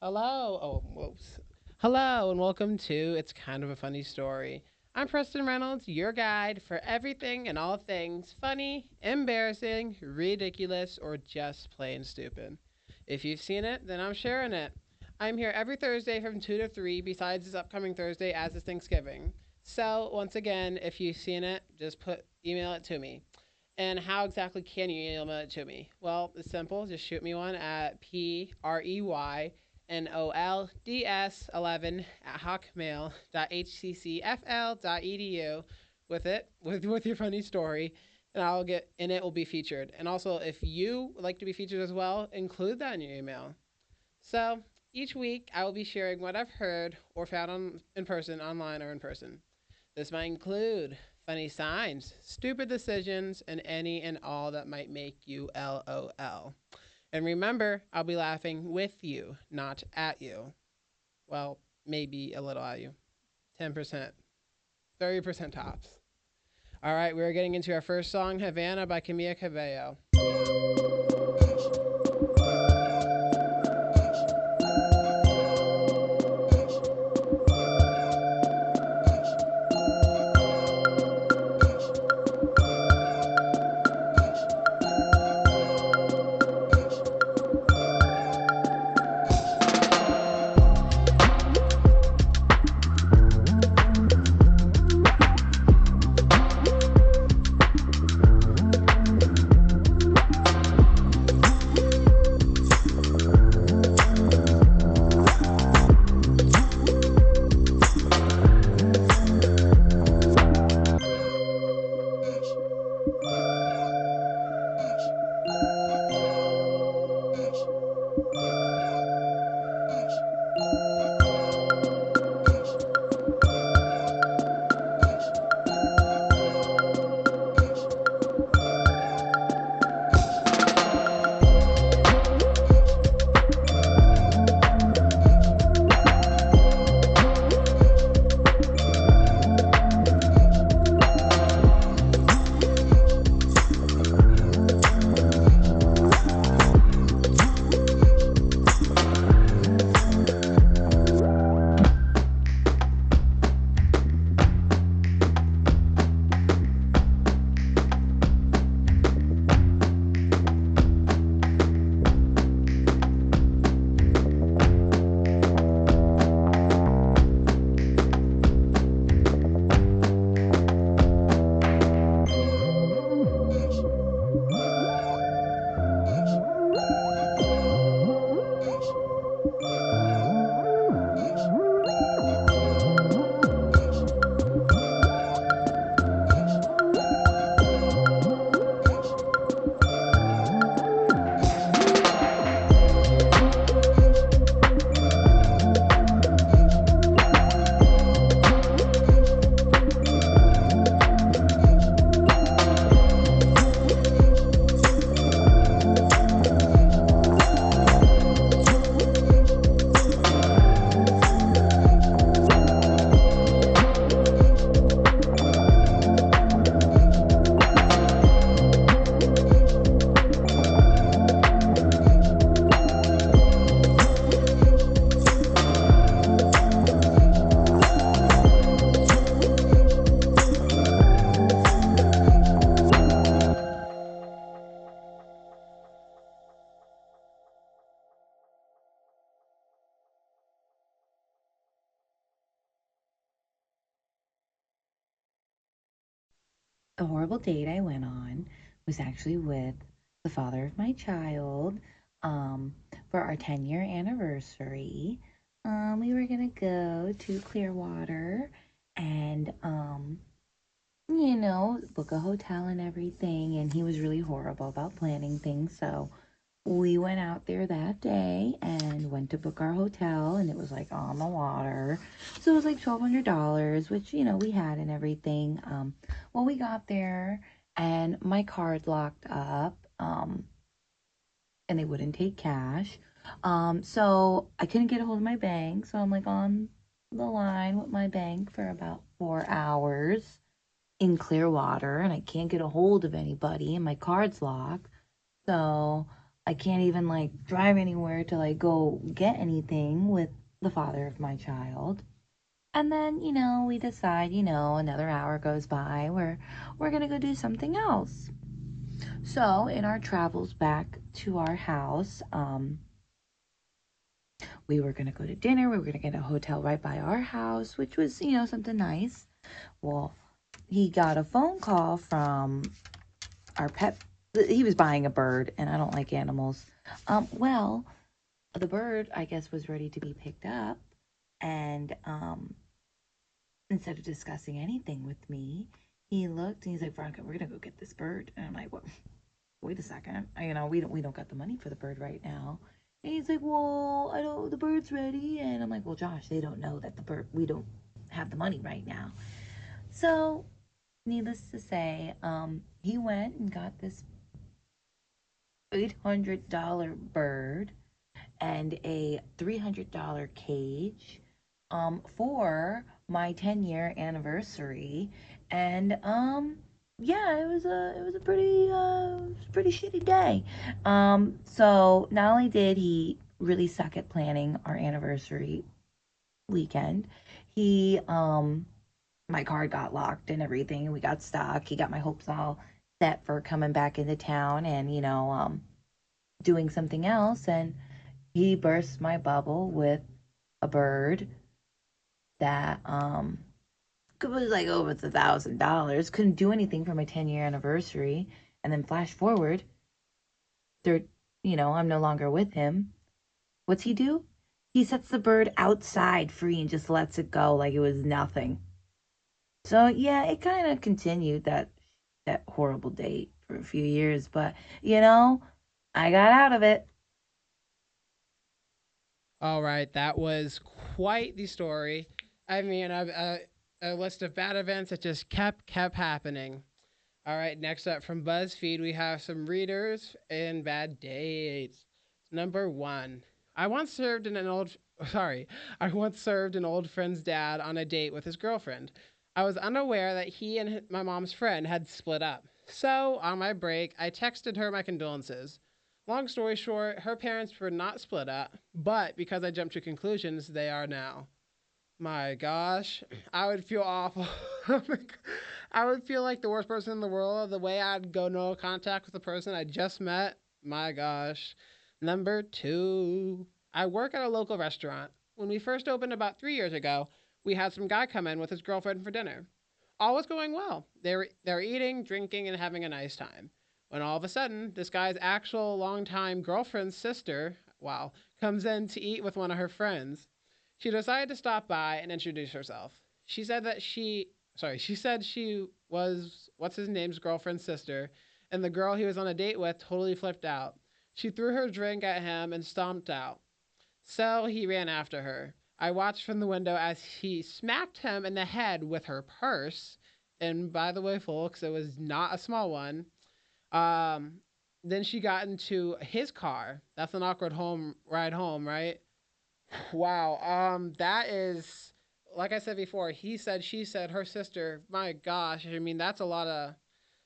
Hello. Oh, whoops. Hello, and welcome to It's Kind of a Funny Story. I'm Preston Reynolds, your guide for everything and all things funny, embarrassing, ridiculous, or just plain stupid. If you've seen it, then I'm sharing it. I'm here every Thursday from 2 to 3, besides this upcoming Thursday as is Thanksgiving. So, once again, if you've seen it, just email it to me. And how exactly can you email it to me? Well, it's simple. Just shoot me one at PREYNOLDS11 at hotmail.hccfl.edu with your funny story, and it will be featured. And also, if you would like to be featured as well, include that in your email. So each week, I will be sharing what I've heard or found in person, online, or in person. This might include funny signs, stupid decisions, and any and all that might make you LOL. And remember, I'll be laughing with you, not at you. Well, maybe a little at you. 10%, 30% tops. All right, we're getting into our first song, Havana by Camila Cabello. A horrible date I went on was actually with the father of my child for our 10-year anniversary. We were going to go to Clearwater and, book a hotel and everything. And he was really horrible about planning things. So we went out there that day and went to book our hotel, and it was like on the water. So it was like $1,200, which, we had and everything. Well, we got there and my card locked up, and they wouldn't take cash. So I couldn't get a hold of my bank. So I'm like on the line with my bank for about 4 hours in Clearwater, and I can't get a hold of anybody, and my card's locked. So I can't even like drive anywhere to like go get anything with the father of my child. And then, we decide, another hour goes by, we're going to go do something else. So, in our travels back to our house, we were going to go to dinner. We were going to get a hotel right by our house, which was, something nice. Well, he got a phone call from our pet. He was buying a bird, and I don't like animals. Well, the bird, I guess, was ready to be picked up. And instead of discussing anything with me, he looked and he's like, Veronica, we're going to go get this bird. And I'm like, what? Wait a second. We don't got the money for the bird right now. And he's like, well, I don't, the bird's ready. And I'm like, well, Josh, they don't know that the bird, we don't have the money right now. So, needless to say, he went and got this $800 bird and a $300 cage for my 10-year anniversary. And yeah, it was a pretty shitty day. So not only did he really suck at planning our anniversary weekend, he my card got locked and everything, and we got stuck. He got my hopes all set for coming back into town and doing something else, and he burst my bubble with a bird that was like over $1,000. Couldn't do anything for my 10-year anniversary. And then flash forward, they're I'm no longer with him. What's he do? He sets the bird outside free and just lets it go like it was nothing. So yeah, it kind of continued that horrible date for a few years, but I got out of it. All right, that was quite the story. I mean, a list of bad events that just kept happening. All right, next up from BuzzFeed, we have some readers and bad dates. Number one, I once served in an old sorry, I once served an old friend's dad on a date with his girlfriend. I was unaware that he and my mom's friend had split up. So, on my break, I texted her my condolences. Long story short, her parents were not split up, but because I jumped to conclusions, they are now. My gosh, I would feel awful. I would feel like the worst person in the world. The way I'd go no contact with the person I just met. My gosh. Number two, I work at a local restaurant. When we first opened about 3 years ago, we had some guy come in with his girlfriend for dinner. All was going well. They were eating, drinking, and having a nice time. When all of a sudden, this guy's actual longtime girlfriend's sister, wow, comes in to eat with one of her friends. She decided to stop by and introduce herself. She said she was what's his name's girlfriend's sister, and the girl he was on a date with totally flipped out. She threw her drink at him and stomped out. So he ran after her. I watched from the window as he smacked him in the head with her purse. And by the way, folks, it was not a small one. Um, then she got into his car. That's an awkward home ride home, right? Wow. That is like I said before. He said, she said, her sister. My gosh. I mean, that's a lot of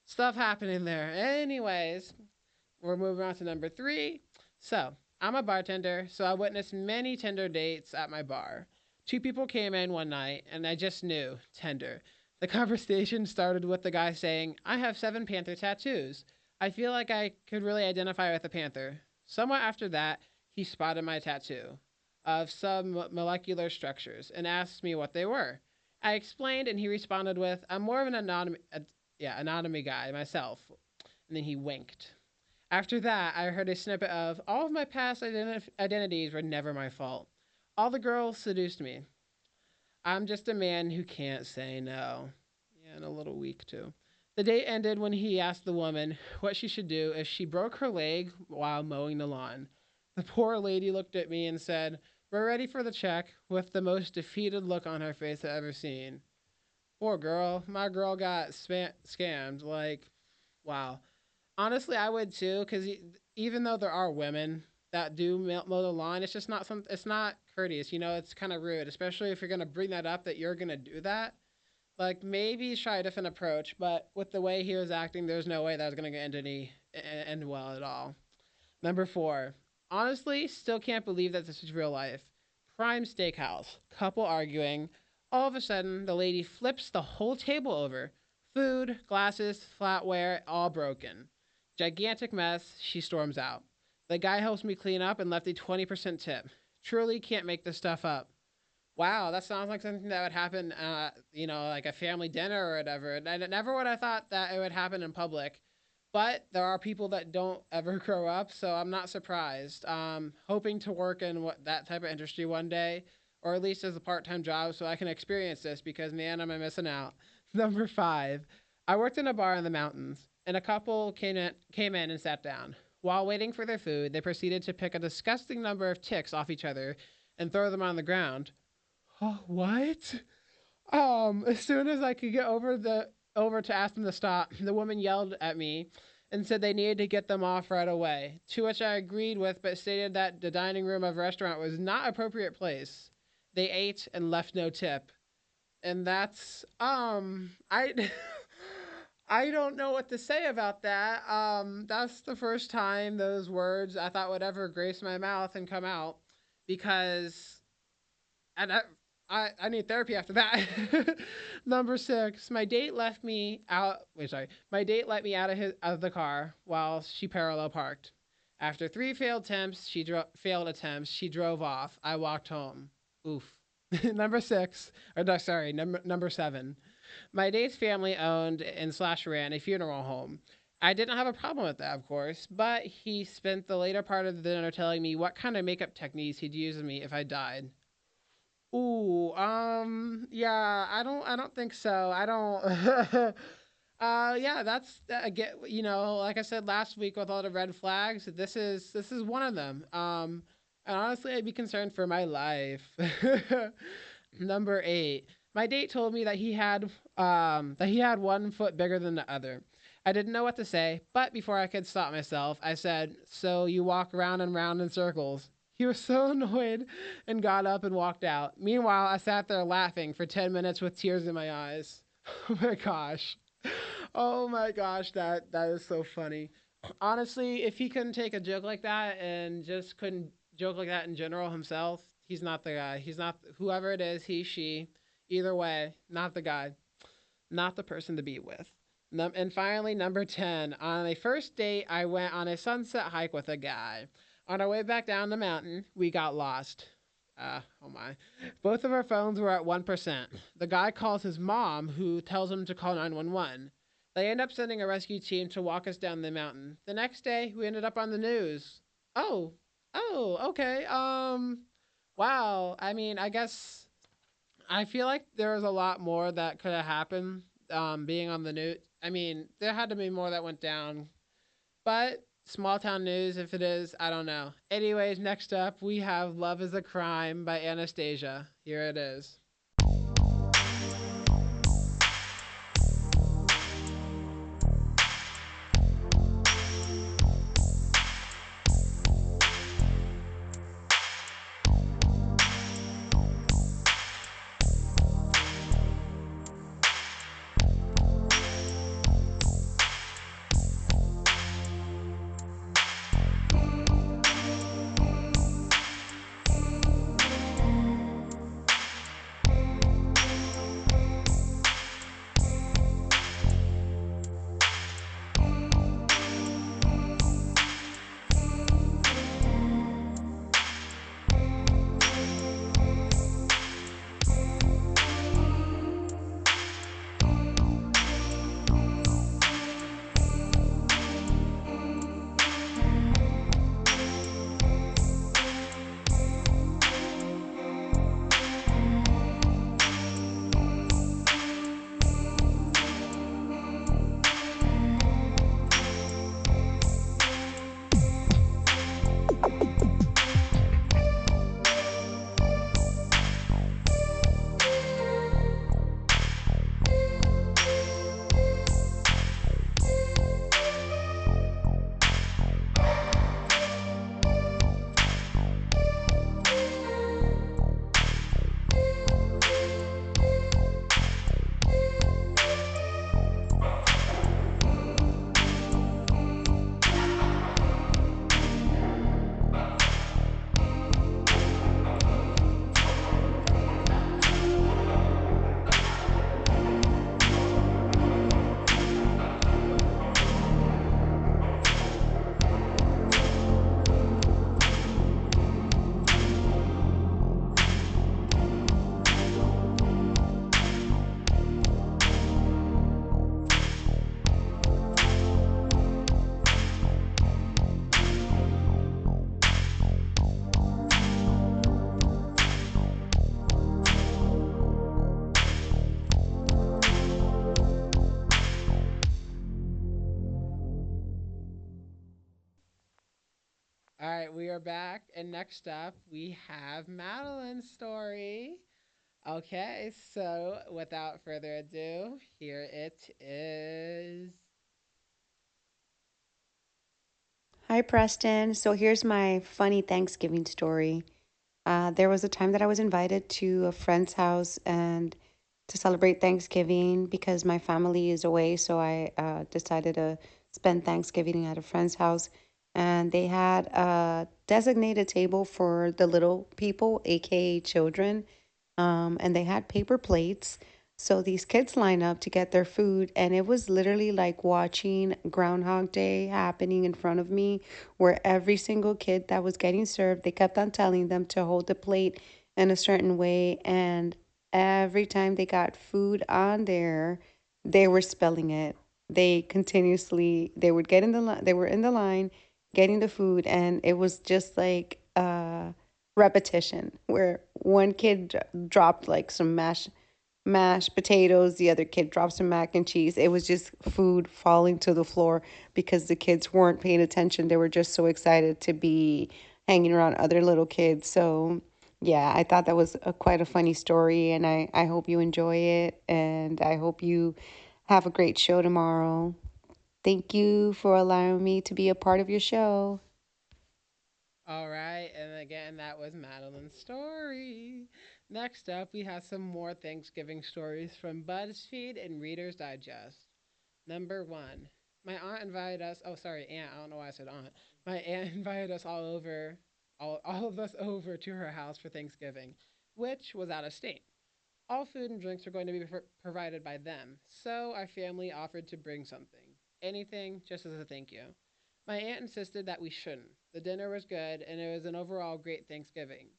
stuff happening there. Anyways, we're moving on to number three. So I'm a bartender, so I witnessed many Tinder dates at my bar. Two people came in one night, and I just knew Tinder. The conversation started with the guy saying, I have 7 panther tattoos. I feel like I could really identify with a panther. Somewhat after that, he spotted my tattoo of some molecular structures and asked me what they were. I explained, and he responded with, I'm more of an anatomy guy myself. And then he winked. After that, I heard a snippet of all of my past identities were never my fault. All the girls seduced me. I'm just a man who can't say no. Yeah, and a little weak too. The date ended when he asked the woman what she should do if she broke her leg while mowing the lawn. The poor lady looked at me and said, we're ready for the check, with the most defeated look on her face I've ever seen. Poor girl. My girl got scammed. Like, wow. Honestly, I would too, because even though there are women that do mow the lawn, it's just not some. It's not courteous. It's kind of rude, especially if you're gonna bring that up that you're gonna do that. Like maybe try a different approach, but with the way he was acting, there's no way that was gonna end well at all. Number four, honestly, still can't believe that this is real life. Prime Steakhouse, couple arguing. All of a sudden, the lady flips the whole table over. Food, glasses, flatware, all broken. Gigantic mess, she storms out. The guy helps me clean up and left a 20% tip. Truly can't make this stuff up. Wow, that sounds like something that would happen, like a family dinner or whatever. And never would I thought that it would happen in public. But there are people that don't ever grow up, so I'm not surprised. Hoping to work in that type of industry one day, or at least as a part-time job, so I can experience this. Because man, am I missing out. Number five, I worked in a bar in the mountains, and a couple came in and sat down. While waiting for their food, they proceeded to pick a disgusting number of ticks off each other and throw them on the ground. Oh, what? As soon as I could get over to ask them to stop, the woman yelled at me and said they needed to get them off right away. To which I agreed with, but stated that the dining room of a restaurant was not appropriate place. They ate and left no tip, and that's I. I don't know what to say about that. That's the first time those words I thought would ever grace my mouth and come out, because and I need therapy after that. Number six, my date left me out. Wait, sorry. My date let me out of the car while she parallel parked. After three failed attempts. She drove off. I walked home. Oof. Number six, or no, sorry, number seven. My date's family owned and slash ran a funeral home. I didn't have a problem with that, of course, but he spent the later part of the dinner telling me what kind of makeup techniques he'd use on me if I died. Ooh, yeah, I don't think so. I don't. Yeah, that's get like I said last week with all the red flags. This is one of them. And honestly, I'd be concerned for my life. Number eight, my date told me that he had one foot bigger than the other. I didn't know what to say, but before I could stop myself, I said, "So you walk round and round in circles." He was so annoyed and got up and walked out. Meanwhile, I sat there laughing for 10 minutes with tears in my eyes. Oh my gosh. Oh my gosh, that is so funny. Honestly, if he couldn't take a joke like that and just couldn't joke like that in general himself, he's not the guy. He's not whoever it is, he, she. Either way, not the guy, not the person to be with. And finally, number 10. On a first date, I went on a sunset hike with a guy. On our way back down the mountain, we got lost. Oh my. Both of our phones were at 1%. The guy calls his mom, who tells him to call 911. They end up sending a rescue team to walk us down the mountain. The next day, we ended up on the news. Oh, okay. Wow. I mean, I guess I feel like there was a lot more that could have happened. Being on the news. I mean, there had to be more that went down, but small town news, if it is, I don't know. Anyways, next up, we have Love is a Crime by Anastasia. Here it is. are back, and next up we have Madeline's story. Okay, so without further ado, here it is. Hi, Preston. So here's my funny Thanksgiving story. There was a time that I was invited to a friend's house and to celebrate Thanksgiving because my family is away. So I decided to spend Thanksgiving at a friend's house. And they had a designated table for the little people, aka children, and they had paper plates. So these kids line up to get their food, and it was literally like watching Groundhog Day happening in front of me, where every single kid that was getting served, they kept on telling them to hold the plate in a certain way, and every time they got food on there, they were spelling it. They would get in the line, they were in the line getting the food, and it was just like repetition where one kid dropped like some mashed potatoes, the other kid dropped some mac and cheese. It was just food falling to the floor because the kids weren't paying attention. They were just so excited to be hanging around other little kids. So yeah, I thought that was quite a funny story, and I hope you enjoy it, and I hope you have a great show tomorrow. Thank you for allowing me to be a part of your show. All right, and again, that was Madeline's story. Next up, we have some more Thanksgiving stories from BuzzFeed and Reader's Digest. Number one, my aunt invited us. Oh, sorry, aunt. I don't know why I said aunt. My aunt invited us all of us over to her house for Thanksgiving, which was out of state. All food and drinks were going to be provided by them, so our family offered to bring something. Anything, just as a thank you. My aunt insisted that we shouldn't. The dinner was good, and it was an overall great Thanksgiving.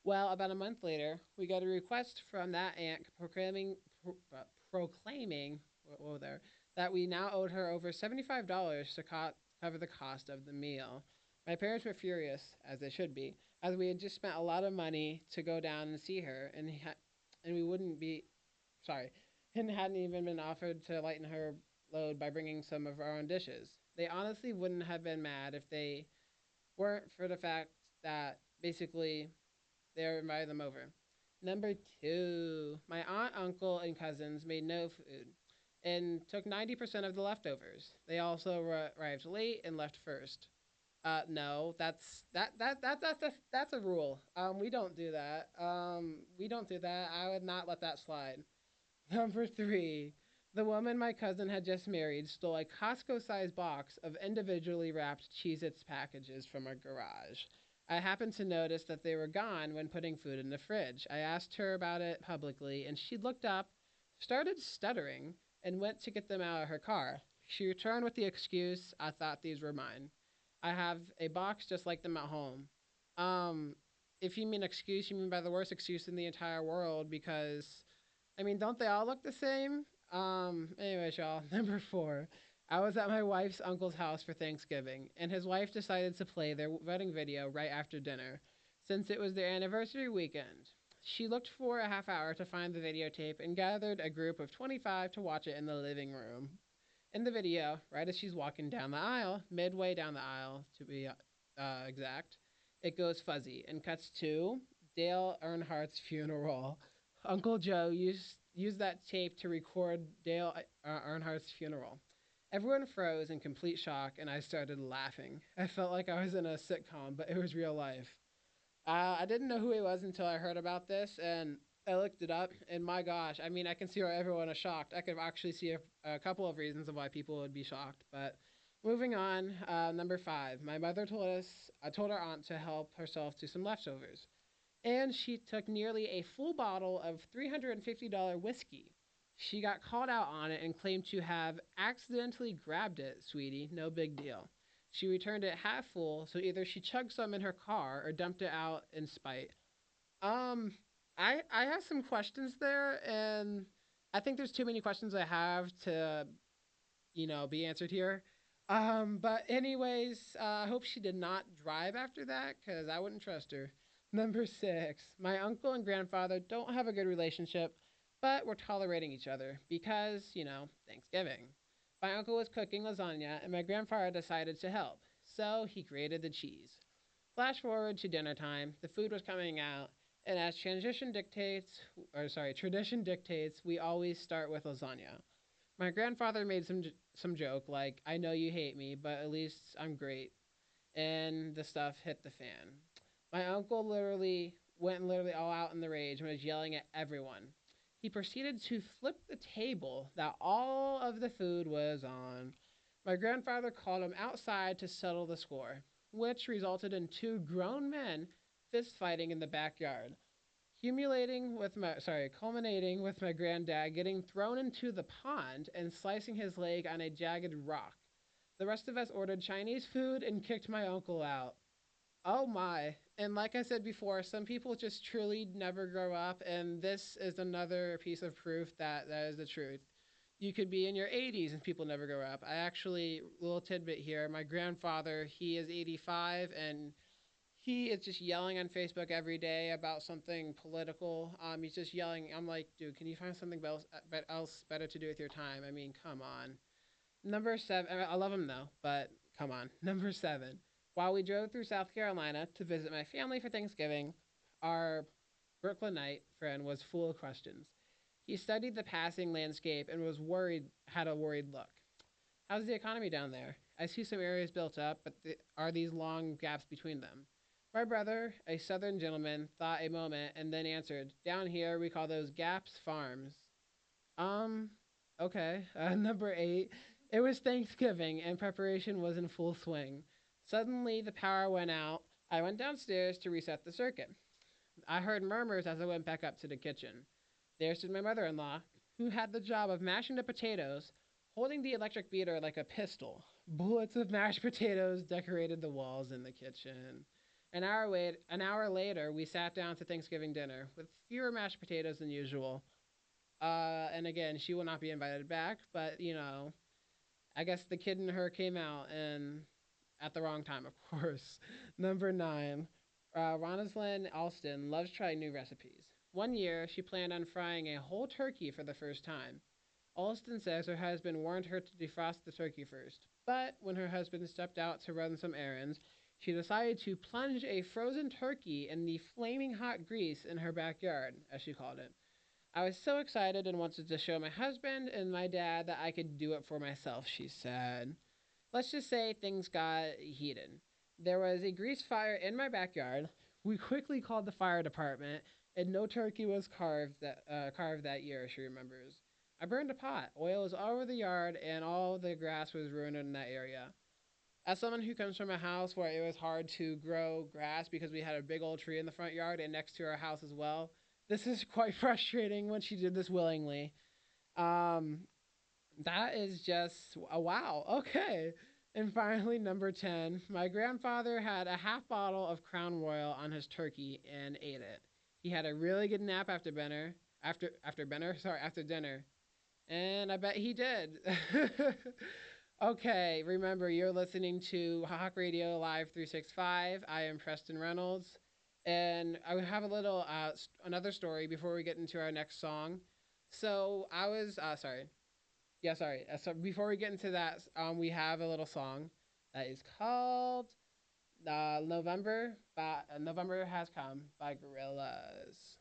Well, about a month later, we got a request from that aunt proclaiming whoa there, that we now owed her over $75 to cover the cost of the meal. My parents were furious, as they should be, as we had just spent a lot of money to go down and see her, and we wouldn't be sorry, and hadn't even been offered to lighten her load by bringing some of our own dishes. They honestly wouldn't have been mad if they weren't for the fact that basically they invited them over. Number two, my aunt, uncle, and cousins made no food and took 90% of the leftovers. They also arrived late and left first. No, that's a rule. We don't do that. We don't do that. I would not let that slide. Number three, the woman my cousin had just married stole a Costco sized box of individually wrapped Cheez Its packages from our garage. I happened to notice that they were gone when putting food in the fridge. I asked her about it publicly, and she looked up, started stuttering, and went to get them out of her car. She returned with the excuse, I thought these were mine. I have a box just like them at home. Um, if you mean excuse, you mean by the worst excuse in the entire world because I mean, don't they all look the same? Anyways, y'all, number four. I was at my wife's uncle's house for Thanksgiving, and his wife decided to play their wedding video right after dinner, since it was their anniversary weekend. She looked for a half hour to find the videotape and gathered a group of 25 to watch it in the living room. In the video, right as she's walking down the aisle, midway down the aisle to be exact, it goes fuzzy and cuts to Dale Earnhardt's funeral. Uncle Joe used that tape to record Dale Earnhardt's funeral. Everyone froze in complete shock, and I started laughing. I felt like I was in a sitcom, but it was real life. I didn't know who he was until I heard about this, and I looked it up. And my gosh, I mean, I can see why everyone is shocked. I could actually see a couple of reasons of why people would be shocked. But moving on, number five, my mother told us, I told our aunt to help herself to some leftovers, and she took nearly a full bottle of $350 whiskey. She got called out on it and claimed to have accidentally grabbed it, sweetie. No big deal. She returned it half full, so either she chugged some in her car or dumped it out in spite. Um, I have some questions there, and I think there's too many questions I have to be answered here. But anyways, I hope she did not drive after that because I wouldn't trust her. Number six, my uncle and grandfather don't have a good relationship, but we're tolerating each other because, Thanksgiving. My uncle was cooking lasagna and my grandfather decided to help, so he grated the cheese. Flash forward to dinner time. The food was coming out, and as tradition dictates, we always start with lasagna. My grandfather made some joke like, "I know you hate me, but at least I'm great." And the stuff hit the fan. My uncle literally all out in the rage and was yelling at everyone. He proceeded to flip the table that all of the food was on. My grandfather called him outside to settle the score, which resulted in two grown men fist fighting in the backyard. Culminating with my granddad getting thrown into the pond and slicing his leg on a jagged rock. The rest of us ordered Chinese food and kicked my uncle out. Oh my. And like I said before, some people just truly never grow up, and this is another piece of proof that that is the truth. You could be in your 80s and people never grow up. I actually, little tidbit here, my grandfather, he is 85 and he is just yelling on Facebook every day about something political. He's just yelling. I'm like, dude, can you find something else better to do with your time? I mean, come on. Number seven, I love him though, but come on. Number seven, while we drove through South Carolina to visit my family for Thanksgiving, our Brooklynite friend was full of questions. He studied the passing landscape and had a worried look. How's the economy down there? I see some areas built up, but are these long gaps between them? My brother, a southern gentleman, thought a moment and then answered, "Down here, we call those gaps farms." Um, okay. Number eight. It was Thanksgiving and preparation was in full swing. Suddenly, the power went out. I went downstairs to reset the circuit. I heard murmurs as I went back up to the kitchen. There stood my mother in law, who had the job of mashing the potatoes, holding the electric beater like a pistol. Bullets of mashed potatoes decorated the walls in the kitchen. An hour later, we sat down to Thanksgiving dinner with fewer mashed potatoes than usual. And again, she will not be invited back, but I guess the kid in her came out and at the wrong time, of course. Number nine, Ronaslyn Alston loves trying new recipes. One year, she planned on frying a whole turkey for the first time. Alston says her husband warned her to defrost the turkey first, but when her husband stepped out to run some errands, she decided to plunge a frozen turkey in the flaming hot grease in her backyard, as she called it. I was so excited and wanted to show my husband and my dad that I could do it for myself, she said. Let's just say things got heated. There was a grease fire in my backyard. We quickly called the fire department, and no turkey was carved that year, she remembers. I burned a pot. Oil was all over the yard, and all the grass was ruined in that area. As someone who comes from a house where it was hard to grow grass because we had a big old tree in the front yard and next to our house as well, this is quite frustrating when she did this willingly. Um, that is just a wow. Okay. And finally, number 10. My grandfather had a half bottle of Crown Royal on his turkey and ate it. He had a really good nap after dinner. And I bet he did. Okay, remember you're listening to Hawk Radio Live 365. I am Preston Reynolds. And I have a little another story before we get into our next song. So I was sorry. Yeah, sorry. So before we get into that, we have a little song that is called November Has Come by Gorillaz.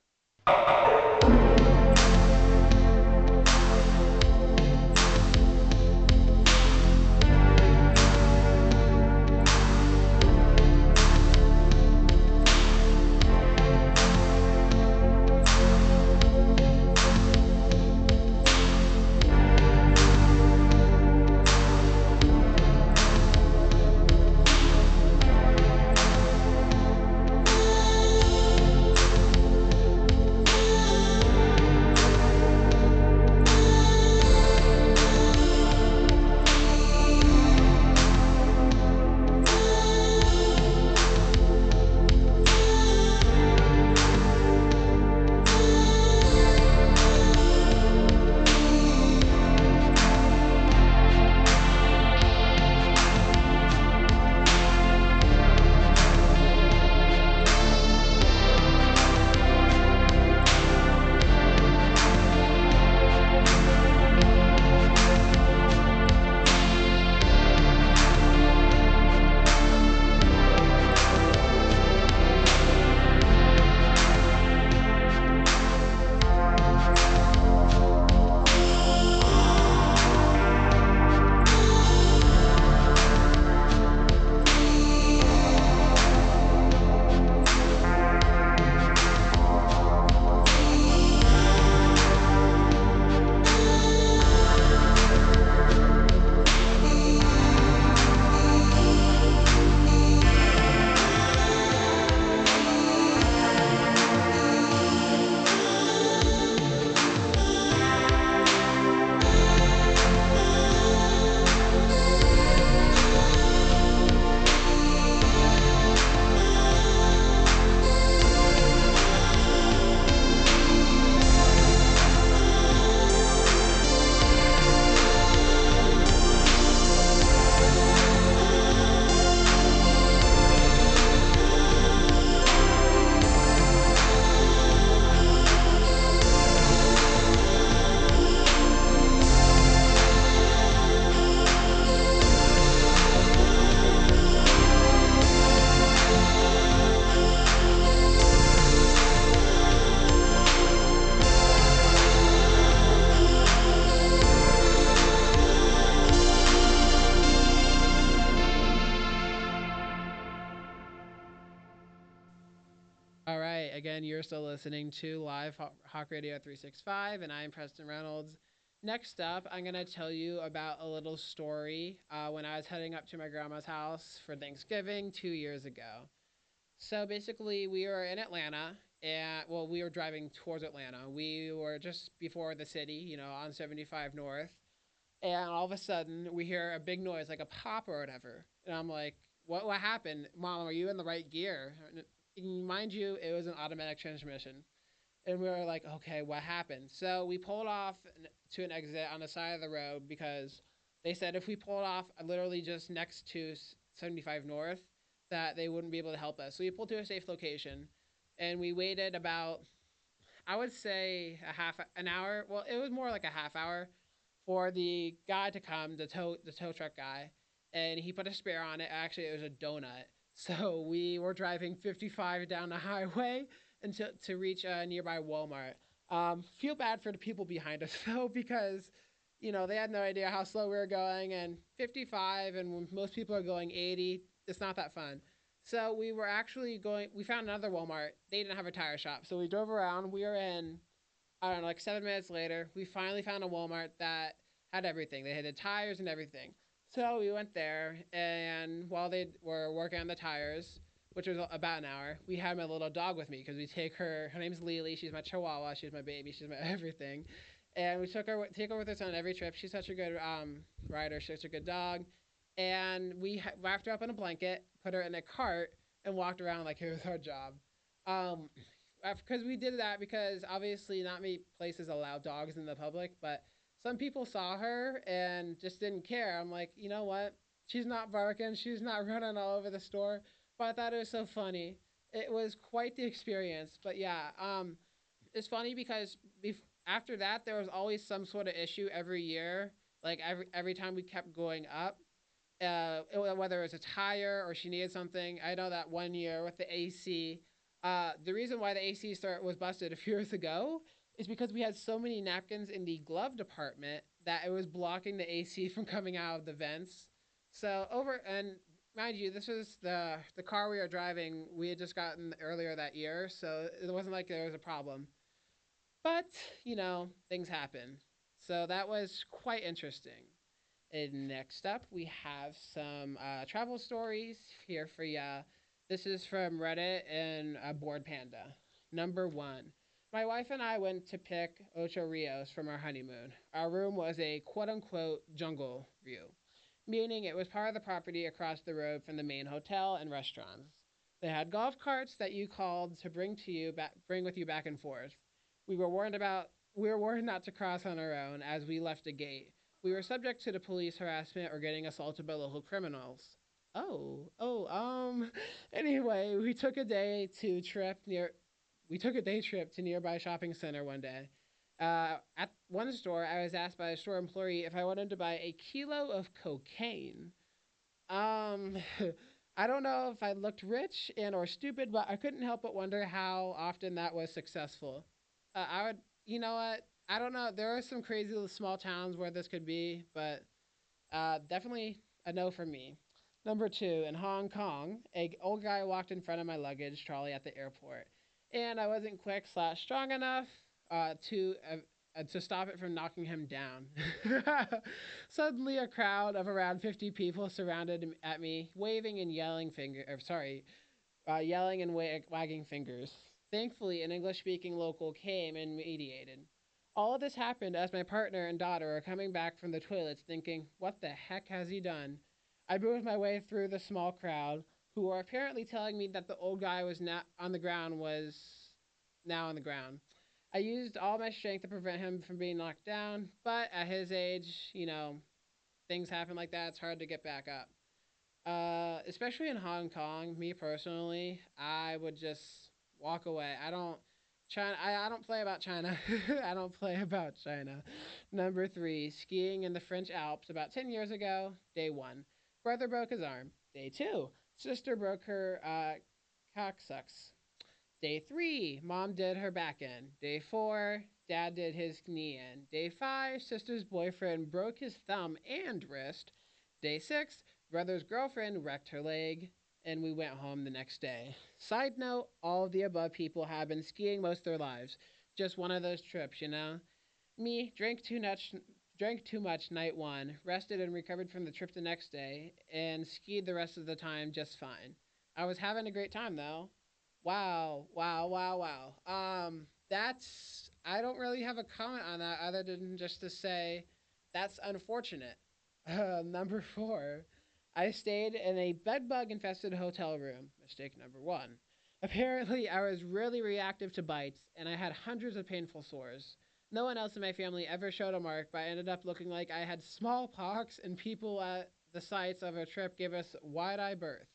again, you're still listening to Live Hawk Radio 365, and I'm Preston Reynolds. Next up, I'm going to tell you about a little story when I was heading up to my grandma's house for Thanksgiving 2 years ago. So basically, we were in Atlanta, and well, we were driving towards Atlanta. We were just before the city, on 75 North, and all of a sudden we hear a big noise, like a pop or whatever. And I'm like, "What happened, Mom? Are you in the right gear?" And mind you, it was an automatic transmission. And we were like, "Okay, what happened?" So we pulled off to an exit on the side of the road because they said if we pulled off literally just next to 75 North, that they wouldn't be able to help us. So we pulled to a safe location, and we waited about, I would say, an hour. Well, it was more like a half hour for the guy to come, the tow truck guy, and he put a spare on it. Actually, it was a donut. So we were driving 55 down the highway until to reach a nearby Walmart. Feel bad for the people behind us though, because they had no idea how slow we were going, and 55, and when most people are going 80, it's not that fun. So we were actually going. We found another Walmart. They didn't have a tire shop, so we drove around. We were in, I don't know, like 7 minutes later, we finally found a Walmart that had everything. They had the tires and everything. So we went there, and while they were working on the tires, which was about an hour, we had my little dog with me because we take her. Her name's Lily. She's my Chihuahua. She's my baby. She's my everything. And we take her with us on every trip. She's such a good rider. She's such a good dog. And we wrapped her up in a blanket, put her in a cart, and walked around like it was our job. Um, because we did that because obviously not many places allow dogs in the public, but some people saw her and just didn't care. I'm like, you know what? She's not barking, she's not running all over the store, but I thought it was so funny. It was quite the experience. But yeah, it's funny because after that there was always some sort of issue every year. Like every time we kept going up, whether it was a tire or she needed something. I know that one year with the AC, the reason why the AC was busted a few years ago is because we had so many napkins in the glove department that it was blocking the AC from coming out of the vents. So over and mind you, this was the car we were driving. We had just gotten earlier that year, so it wasn't like there was a problem. But things happen. So that was quite interesting. And next up, we have some travel stories here for ya. This is from Reddit and Board Panda. Number one, my wife and I went to pick Ocho Rios from our honeymoon. Our room was a quote unquote jungle view, meaning it was part of the property across the road from the main hotel and restaurants. They had golf carts that you called to bring with you back and forth. We were warned not to cross on our own as we left a gate. We were subject to the police harassment or getting assaulted by local criminals. Oh. Anyway, we took a day trip to nearby shopping center one day. At one store, I was asked by a store employee if I wanted to buy a kilo of cocaine. Um, I don't know if I looked rich and or stupid, but I couldn't help but wonder how often that was successful. I would, you know what? I don't know. There are some crazy little small towns where this could be, but definitely a no for me. Number two, in Hong Kong, a old guy walked in front of my luggage trolley at the airport, and I wasn't quick slash strong enough to stop it from knocking him down. Suddenly, a crowd of around 50 people surrounded at me, waving and yelling and wagging fingers. Thankfully, an English speaking local came and mediated. All of this happened as my partner and daughter are coming back from the toilets thinking, what the heck has he done? I moved my way through the small crowd, who were apparently telling me that the old guy was now on the ground. I used all my strength to prevent him from being knocked down, but at his age, things happen like that. It's hard to get back up. Especially in Hong Kong, me personally, I would just walk away. I don't play about China. I don't play about China. Number three, skiing in the French Alps about 10 years ago. Day one, brother broke his arm. Day two, sister broke her coccyx. Day three, mom did her back end. Day four, dad did his knee in. Day five, sister's boyfriend broke his thumb and wrist. Day six, brother's girlfriend wrecked her leg. and we went home the next day. Side note, all of the above people have been skiing most of their lives. Just one of those trips, you know? Me, drank too much night one, rested and recovered from the trip the next day, and skied the rest of the time just fine. I was having a great time though. Wow, wow, wow, wow. That's I don't really have a comment on that other than just to say that's unfortunate. Number four, I stayed in a bedbug infested hotel room. Mistake number one. Apparently, I was really reactive to bites, and I had hundreds of painful sores. No one else in my family ever showed a mark, but I ended up looking like I had smallpox, and people at the sites of a trip gave us wide eye birth.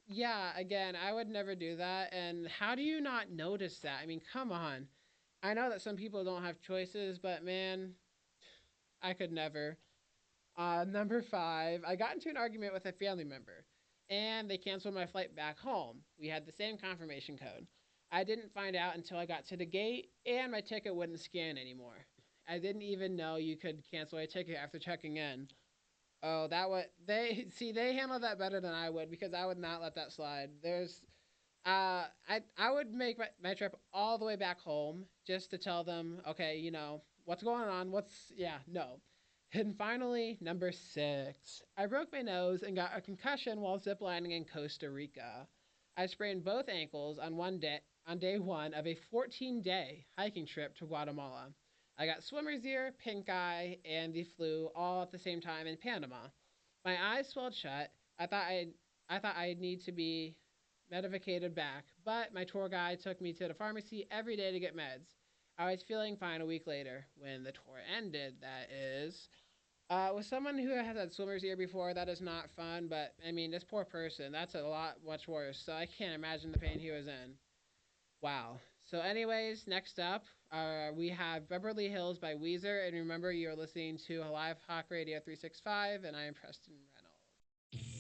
Yeah, again, I would never do that. And how do you not notice that? I mean, come on. I know that some people don't have choices, but man, I could never. Number five, I got into an argument with a family member, and they canceled my flight back home. We had the same confirmation code. I didn't find out until I got to the gate, and my ticket wouldn't scan anymore. I didn't even know you could cancel a ticket after checking in. Oh, that would they handled that better than I would because I would not let that slide. I would make my trip all the way back home just to tell them, okay, what's going on. No. And finally, number six, I broke my nose and got a concussion while ziplining in Costa Rica. I sprained both ankles on day one of a 14-day hiking trip to Guatemala. I got swimmer's ear, pink eye, and the flu all at the same time in Panama. My eyes swelled shut. I thought I'd need to be medicated back, but my tour guide took me to the pharmacy every day to get meds. I was feeling fine a week later when the tour ended. That is, with someone who has had swimmer's ear before, that is not fun. But I mean, this poor person, that's a lot much worse. So I can't imagine the pain he was in. Wow. So, anyways, next up, we have Beverly Hills by Weezer. And remember, you're listening to Live Hawk Radio 365, and I am Preston Reynolds.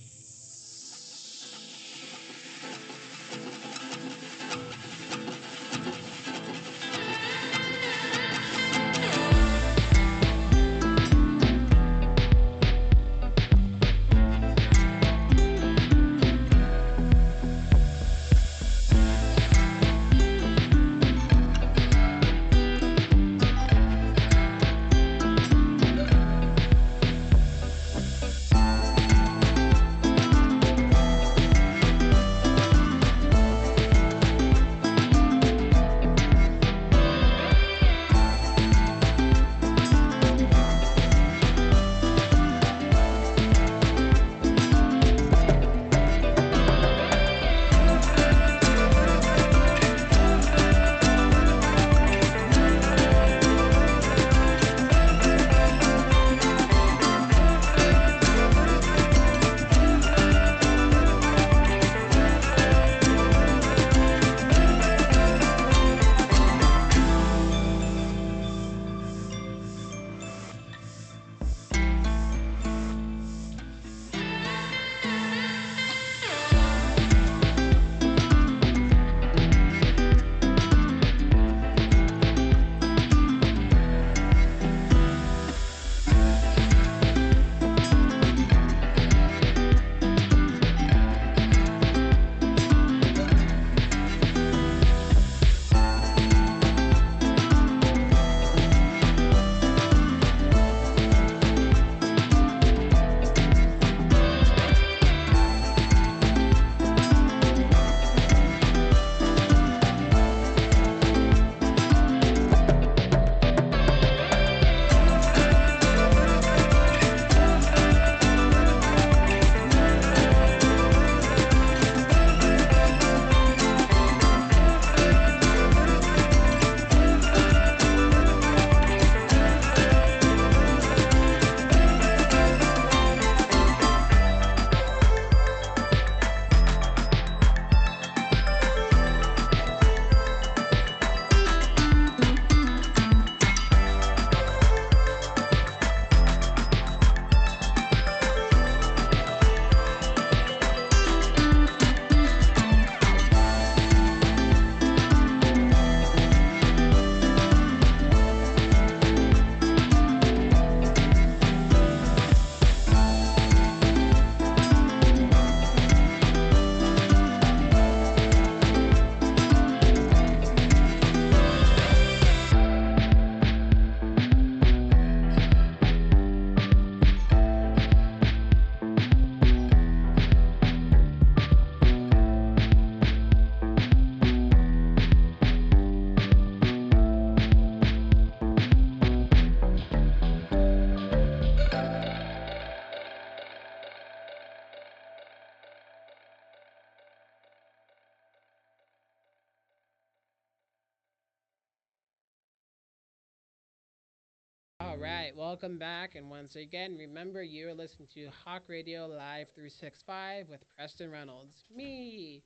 right, welcome back. And once again, remember you're listening to Hawk Radio Live 365 with Preston Reynolds. Me.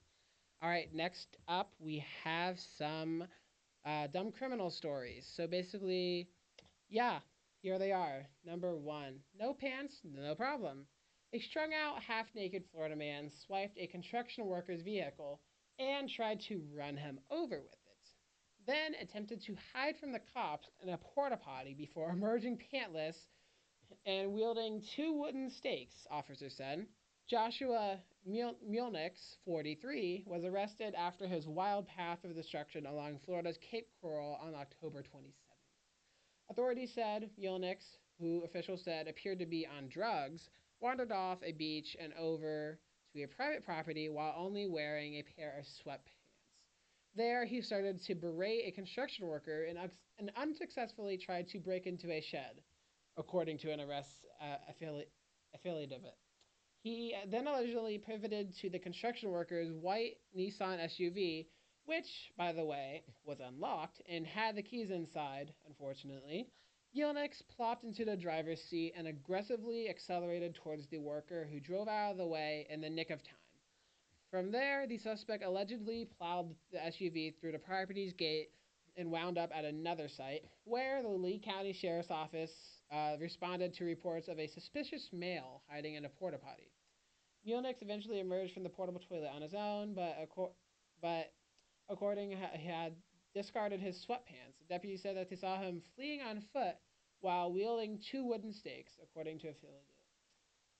All right, next up, we have some dumb criminal stories. So basically, yeah, here they are. Number one, no pants, no problem. A strung out, half naked Florida man swiped a construction worker's vehicle and tried to run him over with it. Then attempted to hide from the cops in a porta potty before emerging pantless and wielding two wooden stakes, officers said. Joshua Mulnix, 43, was arrested after his wild path of destruction along Florida's Cape Coral on October 27th. Authorities said Mulnix, who officials said appeared to be on drugs, wandered off a beach and over to a private property while only wearing a pair of sweatpants. There, he started to berate a construction worker and unsuccessfully tried to break into a shed, according to an arrest affiliate of it. He then allegedly pivoted to the construction worker's white Nissan SUV, which, by the way, was unlocked and had the keys inside, unfortunately. Yelnix plopped into the driver's seat and aggressively accelerated towards the worker, who drove out of the way in the nick of time. From there, the suspect allegedly plowed the SUV through the property's gate and wound up at another site, where the Lee County Sheriff's Office responded to reports of a suspicious male hiding in a porta potty. Mulnix eventually emerged from the portable toilet on his own, but according he had discarded his sweatpants. The deputy said that they saw him fleeing on foot while wielding two wooden stakes, according to affiliate.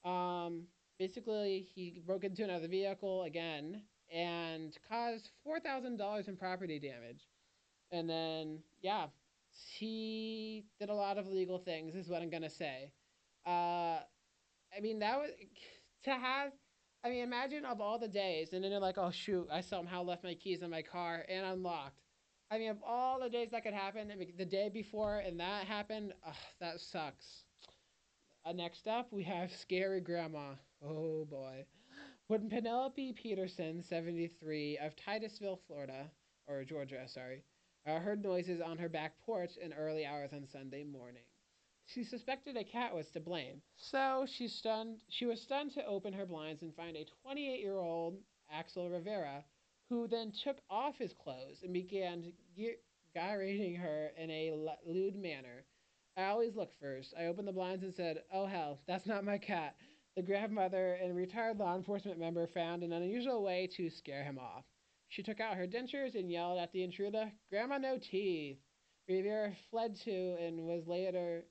Um, Basically, he broke into another vehicle again and caused $4,000 in property damage. And then, yeah, he did a lot of illegal things, is what I'm gonna say. Uh, I mean, that was to have. I mean, imagine of all the days, and then you're like, oh shoot, I somehow left my keys in my car and unlocked. I mean, of all the days that could happen, I mean, the day before and that happened, ugh, that sucks. Next up, we have Scary Grandma. Oh boy. When Penelope Peterson, 73, of Titusville, Florida, or Georgia, sorry, heard noises on her back porch in early hours on Sunday morning. She suspected a cat was to blame, so she was stunned to open her blinds and find a 28-year-old Axel Rivera, who then took off his clothes and began gyrating her in a lewd manner. I always look first. I opened the blinds and said, "Oh hell, that's not my cat." The grandmother and retired law enforcement member found an unusual way to scare him off. She took out her dentures and yelled at the intruder, "Grandma, no teeth." Rivera fled to and was later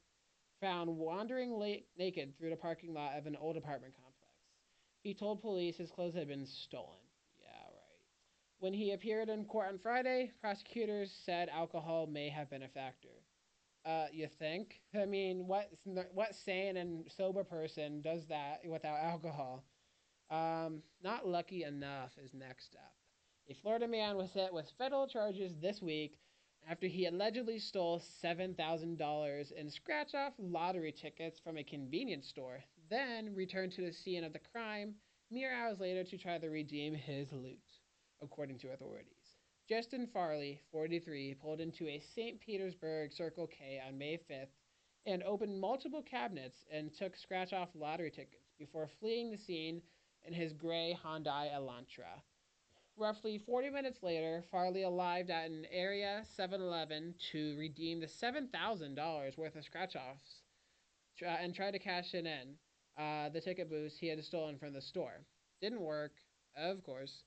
found wandering naked through the parking lot of an old apartment complex. He told police his clothes had been stolen. Yeah, right. When he appeared in court on Friday, prosecutors said alcohol may have been a factor. You think? I mean, what sane and sober person does that without alcohol? Not lucky enough is next up. A Florida man was hit with federal charges this week after he allegedly stole $7,000 in scratch off lottery tickets from a convenience store, then returned to the scene of the crime mere hours later to try to redeem his loot, according to authorities. Justin Farley, 43, pulled into a St. Petersburg Circle K on May 5th and opened multiple cabinets and took scratch off lottery tickets before fleeing the scene in his gray Hyundai Elantra. Roughly 40 minutes later, Farley arrived at an area 7-Eleven to redeem the $7,000 worth of scratch offs and tried to cash it in the ticket booths he had stolen from the store. Didn't work, of course.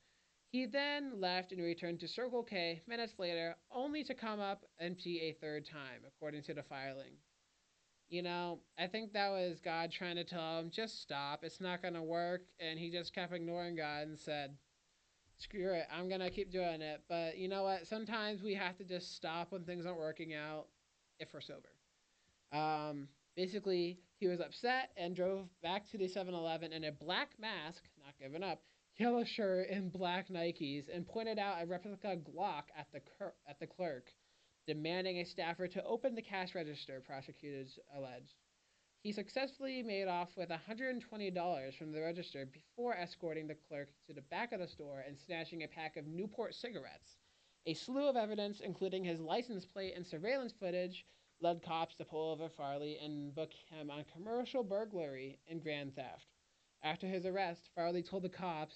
He then left and returned to Circle K minutes later, only to come up empty a third time, according to the filing. I think that was God trying to tell him, just stop, it's not going to work. And he just kept ignoring God and said, screw it, I'm going to keep doing it. But you know what? Sometimes we have to just stop when things aren't working out if we're sober. Basically, he was upset and drove back to the 7-Eleven in a black mask, not giving up, yellow shirt, and black Nikes, and pointed out a replica Glock at the clerk, demanding a staffer to open the cash register, prosecutors alleged. He successfully made off with $120 from the register before escorting the clerk to the back of the store and snatching a pack of Newport cigarettes. A slew of evidence, including his license plate and surveillance footage, led cops to pull over Farley and book him on commercial burglary and grand theft. After his arrest, Farley told the cops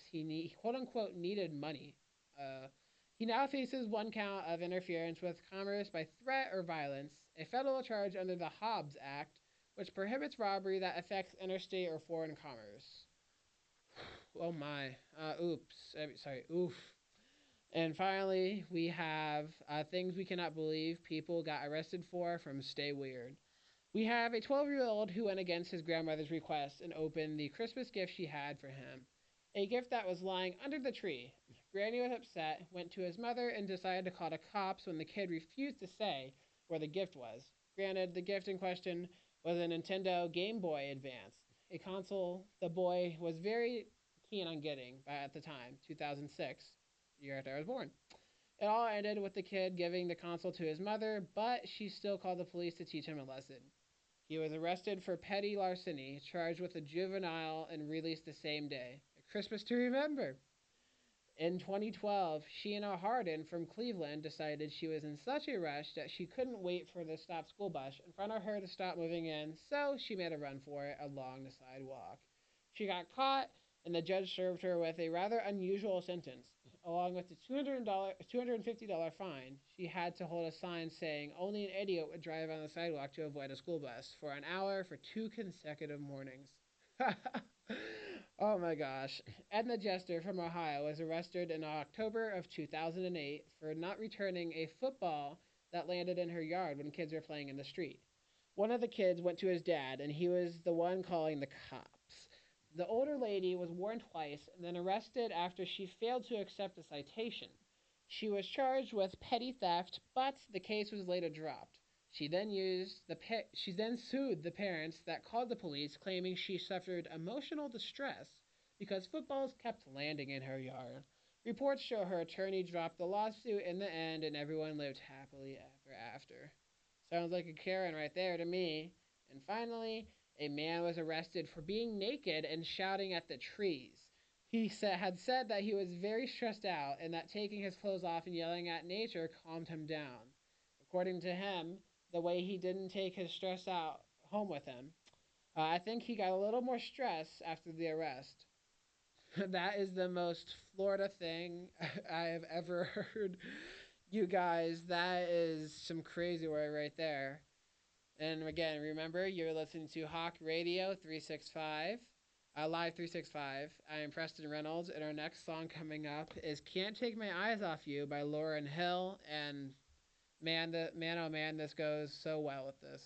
quote unquote needed money. Uh, he now faces one count of interference with commerce by threat or violence, a federal charge under the Hobbs Act, which prohibits robbery that affects interstate or foreign commerce. Oh my. Oops. Sorry. Oof. And finally, we have things we cannot believe people got arrested for from Stay Weird. We have a 12-year-old who went against his grandmother's request and opened the Christmas gift she had for him. A gift that was lying under the tree. Granny was upset, went to his mother, and decided to call the cops when the kid refused to say where the gift was. Granted, the gift in question was a Nintendo Game Boy Advance, a console the boy was very keen on getting at the time, 2006, the year after I was born. It all ended with the kid giving the console to his mother, but she still called the police to teach him a lesson. He was arrested for petty larceny, charged with a juvenile, and released the same day. A Christmas to remember. In 2012, Sheena Harden from Cleveland decided she was in such a rush that she couldn't wait for the stop school bus in front of her to stop moving in, so she made a run for it along the sidewalk. She got caught, and the judge served her with a rather unusual sentence. Along with the $250 fine, she had to hold a sign saying only an idiot would drive on the sidewalk to avoid a school bus for an hour for 2 consecutive mornings. Oh my gosh. Edna Jester from Ohio was arrested in October of 2008 for not returning a football that landed in her yard when kids were playing in the street. One of the kids went to his dad, and he was the one calling the cops. The older lady was warned twice and then arrested after she failed to accept a citation. She was charged with petty theft, but the case was later dropped. She then sued the parents that called the police, claiming she suffered emotional distress because footballs kept landing in her yard. Reports show her attorney dropped the lawsuit in the end, and everyone lived happily ever after. Sounds like a Karen right there to me. And finally, a man was arrested for being naked and shouting at the trees. Had said that he was very stressed out and that taking his clothes off and yelling at nature calmed him down. According to him, the way he didn't take his stress out home with him. I think he got a little more stress after the arrest. That is the most Florida thing I have ever heard. You guys, that is some crazy word right there. And again, remember, you're listening to Hawk Radio 365, Live 365. I am Preston Reynolds, and our next song coming up is Can't Take My Eyes Off You by Lauryn Hill. And man, oh man, this goes so well with this.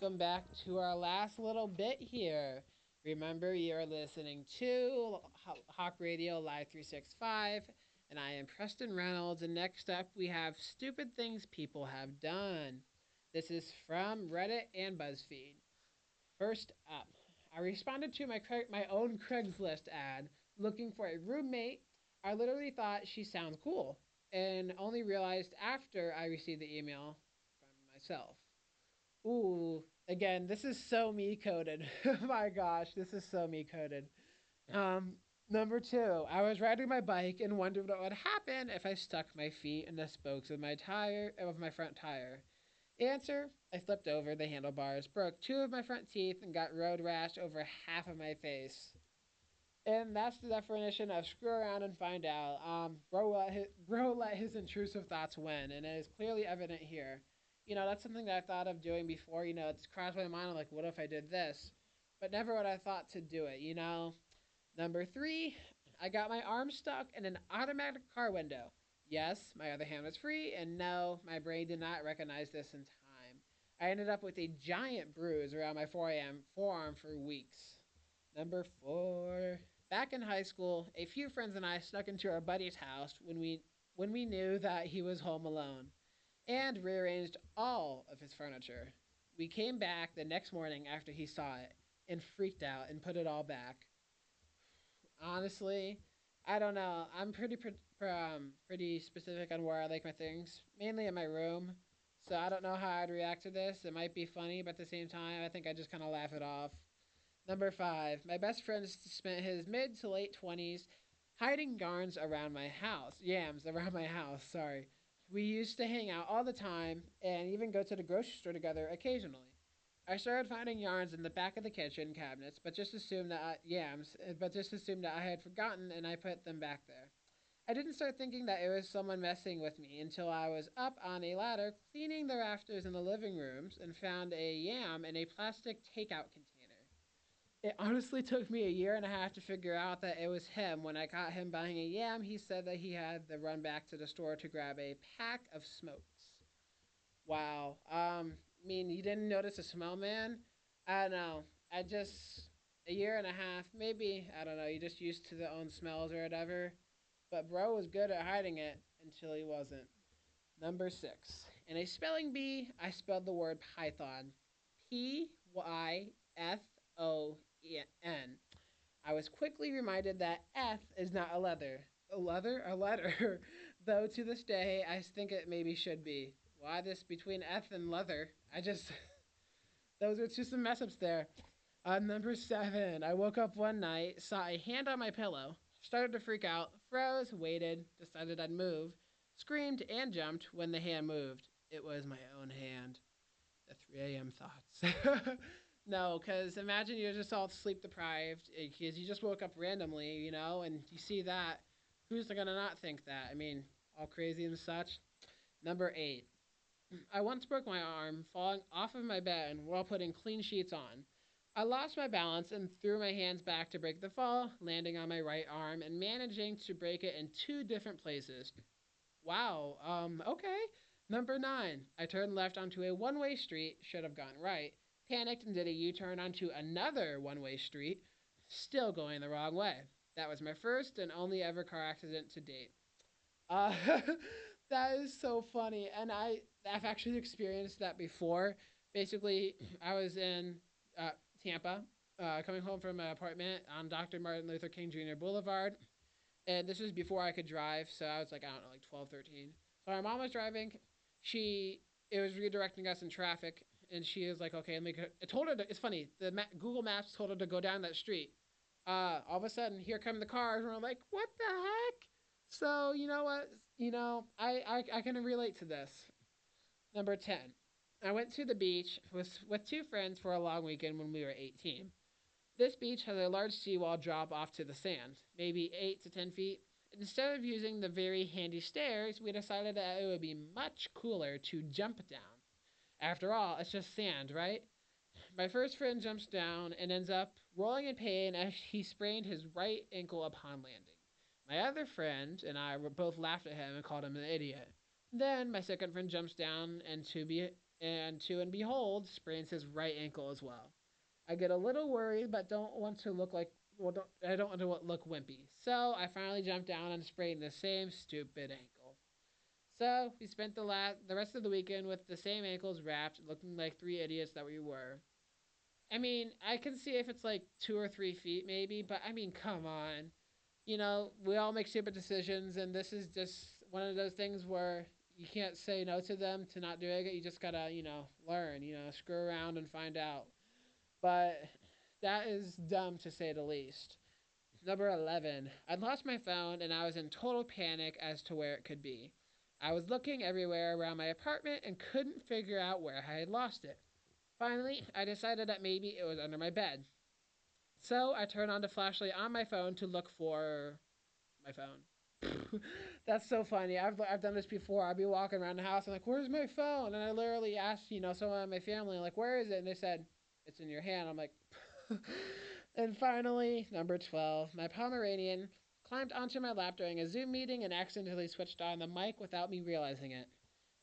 welcome back to our last little bit here. Remember, you're listening to Hawk Radio Live 365, and I am Preston Reynolds. And next up, we have Stupid Things People Have Done. This is from Reddit and BuzzFeed. First up, I responded to my own Craigslist ad looking for a roommate. I literally thought she sounds cool, and only realized after I received the email from myself. Ooh, again, this is so me coded. My gosh, this is so me coded. Um, Number two, I was riding my bike and wondered what would happen if I stuck my feet in the spokes of my front tire. Answer: I flipped over the handlebars, broke two of my front teeth, and got road rash over half of my face. And that's the definition of screw around and find out. Bro let his intrusive thoughts win, and it is clearly evident here. That's something that I thought of doing before. It's crossed my mind, like, what if I did this? But never would I thought to do it. Number three, I got my arm stuck in an automatic car window. Yes, my other hand was free, and no, my brain did not recognize this in time. I ended up with a giant bruise around my forearm for weeks. Number four, back in high school, a few friends and I snuck into our buddy's house when we knew that he was home alone and rearranged all of his furniture. We came back the next morning after he saw it and freaked out and put it all back. Honestly, I don't know. I'm pretty specific on where I like my things, mainly in my room. So I don't know how I'd react to this. It might be funny, but at the same time, I think I just kind of laugh it off. Number five, my best friend spent his mid to late 20s hiding yams around my house. Sorry. We used to hang out all the time and even go to the grocery store together occasionally. I started finding yarns in the back of the kitchen cabinets, but just assumed that I had forgotten and I put them back there. I didn't start thinking that it was someone messing with me until I was up on a ladder cleaning the rafters in the living rooms and found a yam in a plastic takeout container. It honestly took me a year and a half to figure out that it was him. When I caught him buying a yam, he said that he had to run back to the store to grab a pack of smokes. Wow. You didn't notice a smell, man? I don't know. I just a year and a half, maybe. I don't know. You just used to the own smells or whatever. But bro was good at hiding it until he wasn't. Number six. In a spelling bee, I spelled the word python. Python. I was quickly reminded that F is not a leather. A leather? A letter. Though to this day, I think it maybe should be. Why this between F and leather? Those are just some mess ups there. Number seven, I woke up one night, saw a hand on my pillow, started to freak out, froze, waited, decided I'd move, screamed and jumped when the hand moved. It was my own hand. The 3 a.m. thoughts. No, because imagine you're just all sleep deprived because you just woke up randomly, and you see that. Who's gonna not think that? All crazy and such. Number eight. I once broke my arm falling off of my bed while putting clean sheets on. I lost my balance and threw my hands back to break the fall, landing on my right arm and managing to break it in two different places. Wow. Okay. Number nine. I turned left onto a one-way street. Should have gone right. Panicked and did a U-turn onto another one-way street. Still going the wrong way. That was my first and only ever car accident to date. Uh, that is so funny, and I've actually experienced that before. Basically, I was in Tampa, coming home from an apartment on Dr. Martin Luther King Jr. Boulevard, and this was before I could drive, so I was like, I don't know, like 12, 13. So my mom was driving. She It was redirecting us in traffic, and she was like, okay, let me go. It told her it's funny. Google Maps told her to go down that street. All of a sudden, here come the cars, and we're like, what the heck? So you know what? I can relate to this. Number 10. I went to the beach with two friends for a long weekend when we were 18. This beach has a large seawall drop off to the sand, maybe 8 to 10 feet. Instead of using the very handy stairs, we decided that it would be much cooler to jump down. After all, it's just sand, right? My first friend jumps down and ends up rolling in pain as he sprained his right ankle upon landing. My other friend and I both laughed at him and called him an idiot. Then my second friend jumps down and to be and to and behold, sprains his right ankle as well. I get a little worried, but don't want to look like I don't want to look wimpy. So I finally jumped down and sprained the same stupid ankle. So we spent the rest of the weekend with the same ankles wrapped, looking like three idiots that we were. I mean, I can see if it's like 2 or 3 feet maybe, but I mean, come on. We all make stupid decisions, and this is just one of those things where you can't say no to them to not doing it. You just gotta, learn, screw around and find out. But that is dumb to say the least. Number 11. I'd lost my phone and I was in total panic as to where it could be. I was looking everywhere around my apartment and couldn't figure out where I had lost it. Finally, I decided that maybe it was under my bed. So I turned on the flashlight on my phone to look for my phone. That's so funny. I've done this before. I'd be walking around the house and like, where's my phone? And I literally asked, someone in my family, like, where is it? And they said, it's in your hand. I'm like, and finally, number 12, my Pomeranian climbed onto my lap during a Zoom meeting and accidentally switched on the mic without me realizing it.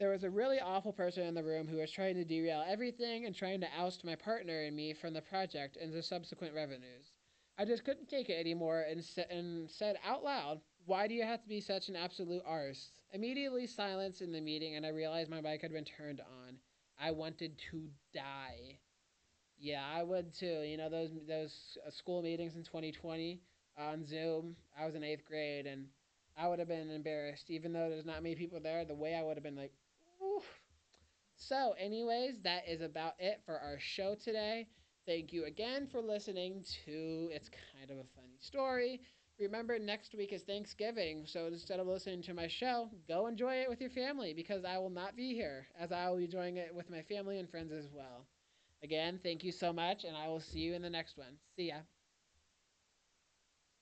There was a really awful person in the room who was trying to derail everything and trying to oust my partner and me from the project and the subsequent revenues. I just couldn't take it anymore and said out loud, why do you have to be such an absolute arse? Immediately silence in the meeting, and I realized my mic had been turned on. I wanted to die. Yeah, I would too. Those school meetings in 2020 on Zoom. I was in eighth grade, and I would have been embarrassed, even though there's not many people there. The way I would have been like, ooh. So, anyways, that is about it for our show today. Thank you again for listening to It's Kind of a Funny Story. Remember, next week is Thanksgiving, so instead of listening to my show, go enjoy it with your family because I will not be here, as I will be enjoying it with my family and friends as well. Again, thank you so much, and I will see you in the next one. See ya.